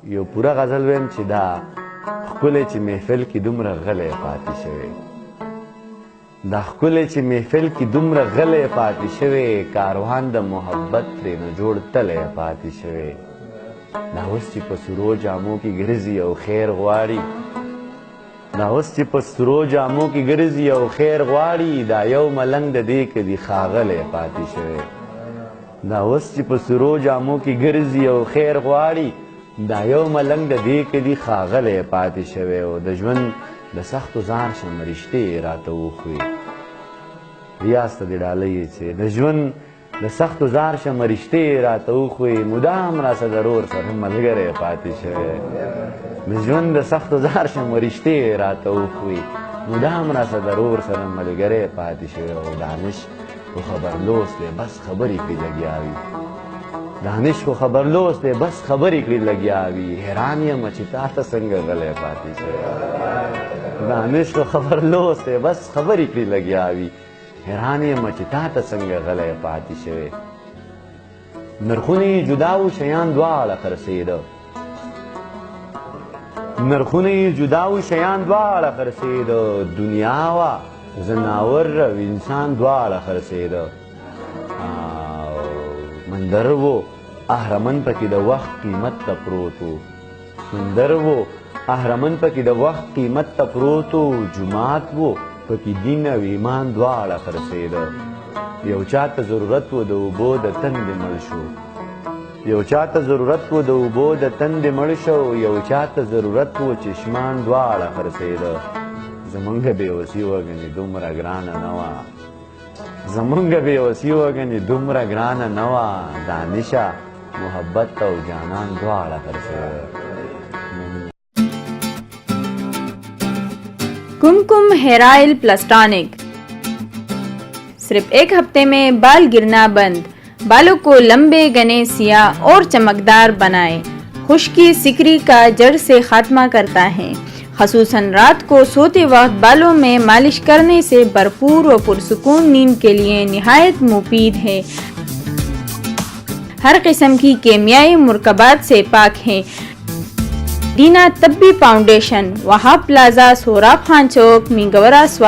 یو پوره غزل ویم چې دا ښکلی چې محفل کې دومره غلی پاتې شوی، دا ښکلی چې محفل کې دومره غلی پاتې شوی، کاروان د محبت ترېنه جوړ تلی پاتې شوی. دا اوس چې په سرو جامو کې ګرځي او خیر غواړي، دا اوس چې په سرو جامو کې ګرځي او خیر غواړي، دا یو ملنګ د دې کې دی ښاغلی پاتې شوی. دا اوس چې په سرو جامو کې ګرځي او خیر غواړي، دا یو ملنګ د دې کې دی ښاغلی پاتې شوی. او د ژوند د سختو ځان شم رشتې راته وښوي، ریاض ته دې ډالۍ چې د ژوند د سختو زار شم رشتې راته وښوي، مدام راسه ضرور سره ملګری پاتې شوی. د ژوند د سختو زار شم رشتې راته وښوي، مدام راسه ضرور سره ملګری پاتې شوی. او دانش خو خبرلوس دی بس خبرې کړي لګیا وي، دانش خو خبرلوس دی بس خبرې کړي لګیا وي، حیران یم چې تا ته څنګه غلی پاتې شوی. دانش خو خبرلوس دی بس خبرې کړي لګیا وي، حیران یم چې تا ته څنګه غلی پاتې شوی. نرخونه یې جدا و شیان دواړه خرڅېده، نرخونه یې جدا و شیان دواړه خرڅېده، دنیا وه ځناور او انسان دواړه خرڅېده. مندر و اهرمن پکې د وخت قیمت ته پروت و، مندر و اهرمن پکې د وخت قیمت ته پروت و، جماعت و پکې دین او ایمان دواړه خرڅېده. یو چاته ضرورت و د اوبو د تندې مړ شو، یو چاته ضرورت و د اوبو د تندې مړ شو، یو چاته ضرورت و چشمان دواړه خرڅېده. زمونږ بېوسي وګنې دومره ګرانه نه وه، زمونږ بېوسي وګنې دومره ګرانه نه وه، دانشه محبت او جانان دواړه خرڅېده. कुमकुम hair oil plus tonic. सिर्फ एक हफ्ते में बाल गिरना बंद, बालों को लंबे घने सियाह और चमकदार बनाए, खुश्की सिकरी का जड़ से खात्मा करता है। ख़ुसूसन रात को सोते वक्त बालों में मालिश करने से भरपूर व पुरसुकून नींद के लिए निहायत मुफीद है। हर किस्म की केमियाई मुरकबात से पाक है। दीना तब्बी फाउंडेशन, वहाब प्लाजा, सोराब खान चौक, मिंगवरा।